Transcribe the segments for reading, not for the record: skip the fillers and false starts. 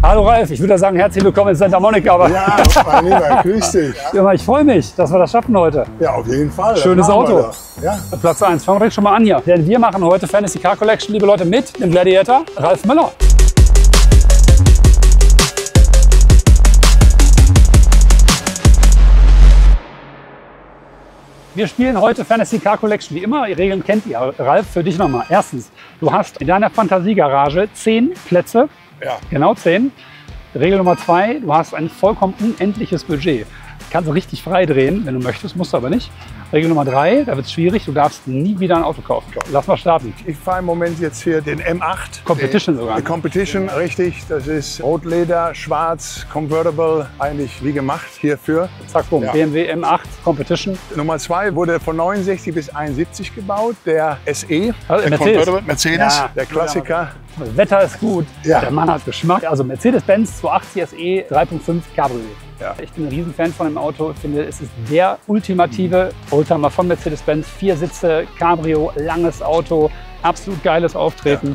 Hallo Ralf, ich würde sagen, herzlich willkommen in Santa Monica. Aber ja, mein Lieber, grüß dich. Ja, ich freue mich, dass wir das schaffen heute. Ja, auf jeden Fall. Schönes Auto. Ja. Platz 1, fangen wir direkt schon mal an hier. Denn wir machen heute Fantasy Car Collection, liebe Leute, mit dem Gladiator Ralf Müller. Wir spielen heute Fantasy Car Collection wie immer. Die Regeln kennt ihr. Ralf, für dich nochmal. Erstens, du hast in deiner Fantasiegarage 10 Plätze. Ja. Genau 10. Regel Nummer 2, du hast ein vollkommen unendliches Budget. Kannst du richtig frei drehen, wenn du möchtest, musst du aber nicht. Regel Nummer 3, da wird es schwierig, du darfst nie wieder ein Auto kaufen. Lass mal starten. Ich fahre im Moment jetzt hier den M8. Competition sogar. Die Competition, richtig. Das ist Rotleder, schwarz, convertible, eigentlich wie gemacht hierfür. Zack, boom. Ja. BMW M8 Competition. Nummer 2 wurde von 69 bis 71 gebaut, der SE. Also der Mercedes. Convertible Mercedes, Ja. der Klassiker. Das Wetter ist gut, Ja. der Mann hat Geschmack. Also Mercedes-Benz 280 SE 3.5 Cabriolet. Ja. Ich bin ein Riesenfan von dem Auto. Ich finde, es ist der ultimative Oldtimer von Mercedes-Benz. 4 Sitze, Cabrio, langes Auto, absolut geiles Auftreten.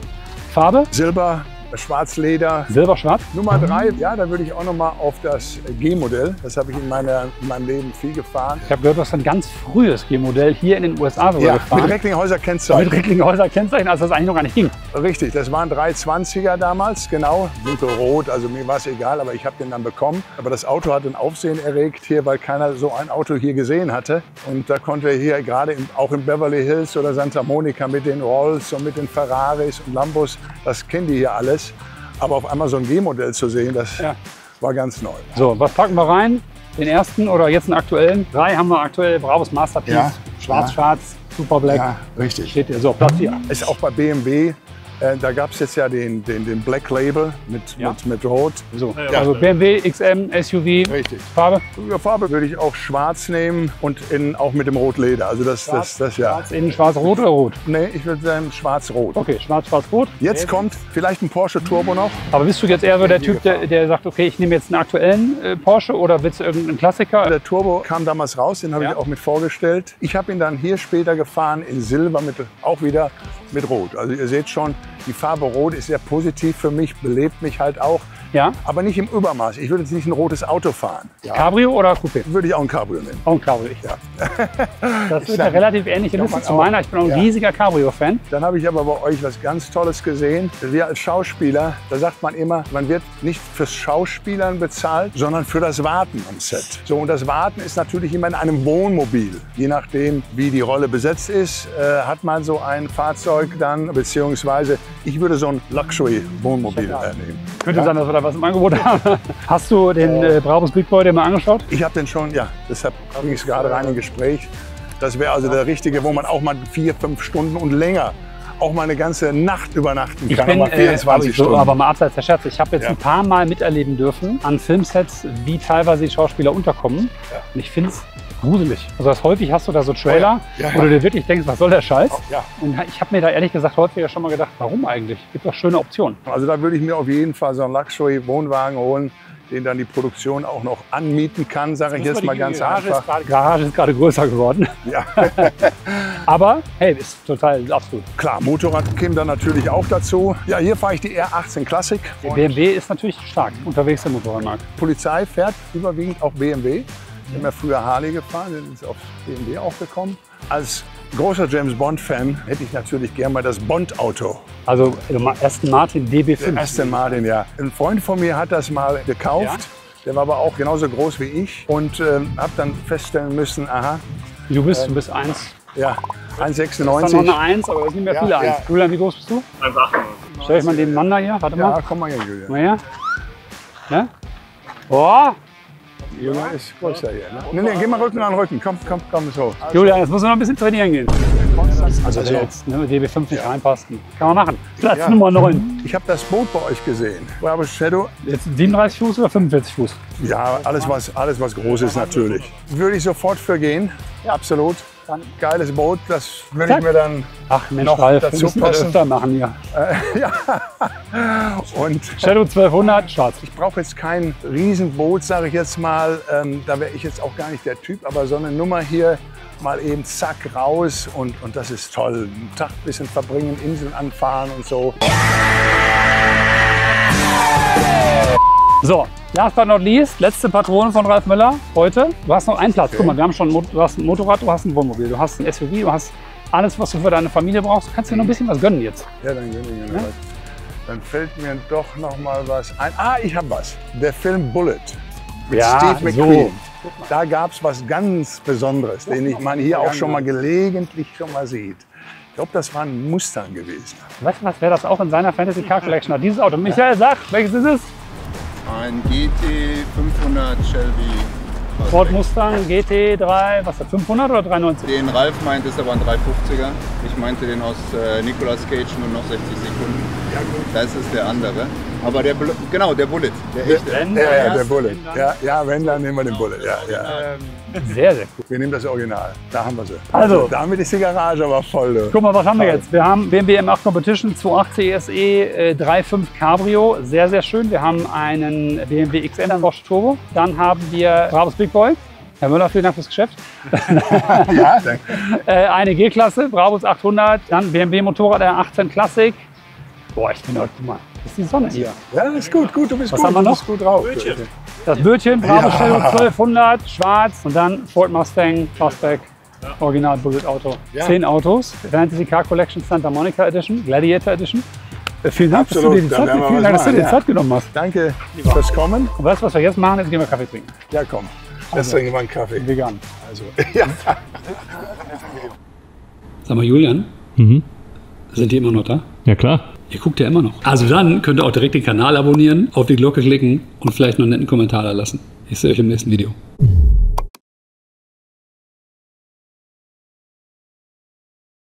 Farbe? Silber, Schwarzleder. Silber-schwarz. Nummer 3, ja, da würde ich auch noch mal auf das G-Modell. Das habe ich in meinem Leben viel gefahren. Ich habe gehört, du hast ein ganz frühes G-Modell hier in den USA sogar Ja, gefahren. mit Recklinghäuser-Kennzeichen. Mit Recklinghäuser-Kennzeichen, als das eigentlich noch gar nicht ging. Richtig, das waren 320er damals, genau. Dunkelrot, also mir war es egal, aber ich habe den dann bekommen. Aber das Auto hat ein Aufsehen erregt hier, weil keiner so ein Auto hier gesehen hatte. Und da konnte er hier gerade auch in Beverly Hills oder Santa Monica mit den Rolls und mit den Ferraris und Lambos, das kennen die hier alles. Aber auf einmal so ein G-Modell zu sehen, das war ganz neu. So, was packen wir rein? Den ersten oder jetzt einen aktuellen? 3 haben wir aktuell, Bravos Masterpiece. Ja. Schwarz-schwarz, Super Black. Ja, richtig. Steht hier. So, Platz 4. Ist auch bei BMW. Da gab es jetzt ja den Black Label mit Rot. So, Ja. also BMW, XM, SUV. Richtig. Farbe? Ja, Farbe würde ich auch schwarz nehmen und auch mit dem Rotleder. Also das ja. Schwarz innen, schwarz-rot oder rot? Nee, ich würde sagen schwarz-rot. Okay, schwarz-rot. Jetzt kommt vielleicht ein Porsche Turbo noch. Aber bist du jetzt eher so der Typ, der sagt, okay, ich nehme jetzt einen aktuellen Porsche oder willst du irgendeinen Klassiker? Der Turbo kam damals raus, den habe Ja. ich auch mit vorgestellt. Ich habe ihn dann hier später gefahren in Silber, auch wieder mit Rot. Also ihr seht schon, die Farbe Rot ist sehr positiv für mich, belebt mich halt auch. Ja. Aber nicht im Übermaß. Ich würde jetzt nicht ein rotes Auto fahren. Ja. Cabrio oder Coupé? Würde ich auch ein Cabrio nehmen. Auch ein Cabrio. Ja. Das ist eine relativ ähnliche Liste zu meiner. Ich bin auch ein Ja. riesiger Cabrio-Fan. Dann habe ich aber bei euch was ganz Tolles gesehen. Wir als Schauspieler, da sagt man immer, man wird nicht fürs Schauspielern bezahlt, sondern für das Warten am Set. So, und das Warten ist natürlich immer in einem Wohnmobil. Je nachdem, wie die Rolle besetzt ist, hat man so ein Fahrzeug dann, beziehungsweise ich würde so ein Luxury-Wohnmobil nehmen. Könnte sein, dass wir da was im Angebot haben. Hast du den Brabus Big Boy dir mal angeschaut? Ich habe den schon, ja, deshalb ging es gerade rein im Gespräch. Das wäre also der richtige, wo man auch mal 4, 5 Stunden und länger, auch mal eine ganze Nacht übernachten kann. Ich bin, aber 24 Stunden. aber mal abseits der Scherze. Ich habe jetzt ein paar Mal miterleben dürfen an Filmsets, wie teilweise die Schauspieler unterkommen. Ja. Und ich finde es gruselig. Also häufig hast du da so Trailer, wo du dir wirklich denkst, was soll der Scheiß? Ja. Und ich habe mir da ehrlich gesagt häufiger schon mal gedacht, warum eigentlich? Gibt doch schöne Optionen. Also da würde ich mir auf jeden Fall so einen Luxury-Wohnwagen holen, den dann die Produktion auch noch anmieten kann, sage ich jetzt mal ganz einfach. Garage ist gerade größer geworden. Ja. Aber hey, ist total absolut. Klar, Motorrad käme dann natürlich auch dazu. Ja, hier fahre ich die R18 Classic. Der BMW ist natürlich stark unterwegs im Motorradmarkt. Polizei fährt überwiegend auch BMW. Ich habe ja früher Harley gefahren, dann ist auf BMW auch gekommen. Als großer James Bond-Fan hätte ich natürlich gerne mal das Bond-Auto. Also Aston Martin DB5. Aston Martin, ja. Ein Freund von mir hat das mal gekauft. Ja. Der war aber auch genauso groß wie ich und habe dann feststellen müssen, aha. Du bist 1. Ja, 1,96. Das ist noch eine 1, aber es sind nicht mehr viele 1. Ja. Julian, wie groß bist du? 1,98. Stell ich mal den Mann da hier, warte mal. Ja, komm mal her, Julian. Mal her. Ja? Oh! Julian ist größer hier. Ne? Nee, geh mal Rücken an Rücken. Komm so. Julian, jetzt muss noch ein bisschen trainieren gehen. Also wenn jetzt DB5 nicht reinpasst, kann man machen. Platz Nummer 9. Ich habe das Boot bei euch gesehen. Bravo Shadow. Jetzt 37 Fuß oder 45 Fuß? Ja, alles was groß ist natürlich. Würde ich sofort für gehen. Ja, absolut. Geiles Boot, das würde ich mir dann noch Ralf, dazu passen. Öfter machen hier. Ja. Und Shadow 1200, schwarz. Ich brauche jetzt kein Riesenboot, sage ich jetzt mal. Da wäre ich jetzt auch gar nicht der Typ, aber so eine Nummer hier mal eben zack raus und das ist toll. Einen Tag ein bisschen verbringen, Inseln anfahren und so. So, last but not least, letzte Patrone von Ralf Müller heute. Du hast noch einen Platz. Guck mal, wir haben schon, du hast ein Motorrad, du hast ein Wohnmobil, du hast ein SUV, du hast alles, was du für deine Familie brauchst. Du kannst dir noch ein bisschen was gönnen jetzt. Ja, dann gönn ich mir was. Dann fällt mir doch noch mal was ein. Ah, ich habe was. Der Film Bullet mit Steve McQueen. So. Da gab es was ganz Besonderes, den man hier auch schon mal gelegentlich sieht. Ich glaube, das war ein Mustang gewesen. Weißt du was, wer das auch in seiner Fantasy Car Collection hat? Dieses Auto. Michael, sag, welches ist es? Ein GT 500 Shelby. Ford Mustang GT3, was ist das, 500 oder 390? Den Ralf meint, ist aber ein 350er. Ich meinte den aus Nicolas Cage, nur noch 60 Sekunden. Ja, gut. Das ist der andere. Aber der, genau, der Bullet, der echte. Ja, der Bullet. Ja, wenn, dann nehmen wir den Bullet. Ja. Sehr, sehr cool. Wir nehmen das Original. Da haben wir sie. Also, damit ist die Garage aber voll. Guck mal, was haben wir jetzt? Wir haben BMW M8 Competition 280 CSE 3.5 Cabrio. Sehr, sehr schön. Wir haben einen BMW XN Bosch Turbo. Dann haben wir Brabus Big Boy. Herr Müller, vielen Dank fürs Geschäft. Ja, danke. Eine G-Klasse, Brabus 800. Dann BMW Motorrad R18 Classic. Boah, ich bin heute, guck mal, ist die Sonne hier. Ja, ist gut, du bist Was gut. haben wir noch? Du bist gut drauf. Das Bötchen, Brabus Shadow 1200, schwarz. Und dann Ford Mustang, Fastback, Original Bullet Auto. Ja. 10 Autos. Fantasy Car Collection Santa Monica Edition, Gladiator Edition. Vielen Dank, dass du dir die Da Zeit, werden wir vielen was Dank, dass du dir die machen, Zeit genommen hast. Danke fürs Kommen. Und weißt du, was wir jetzt machen? Jetzt gehen wir Kaffee trinken. Ja, komm. Jetzt trinken wir einen Kaffee. Vegan. Also, ja. Sag mal, Julian, sind die immer noch da? Ja, klar. Ihr guckt ja immer noch. Also dann könnt ihr auch direkt den Kanal abonnieren, auf die Glocke klicken und vielleicht noch einen netten Kommentar da lassen. Ich sehe euch im nächsten Video.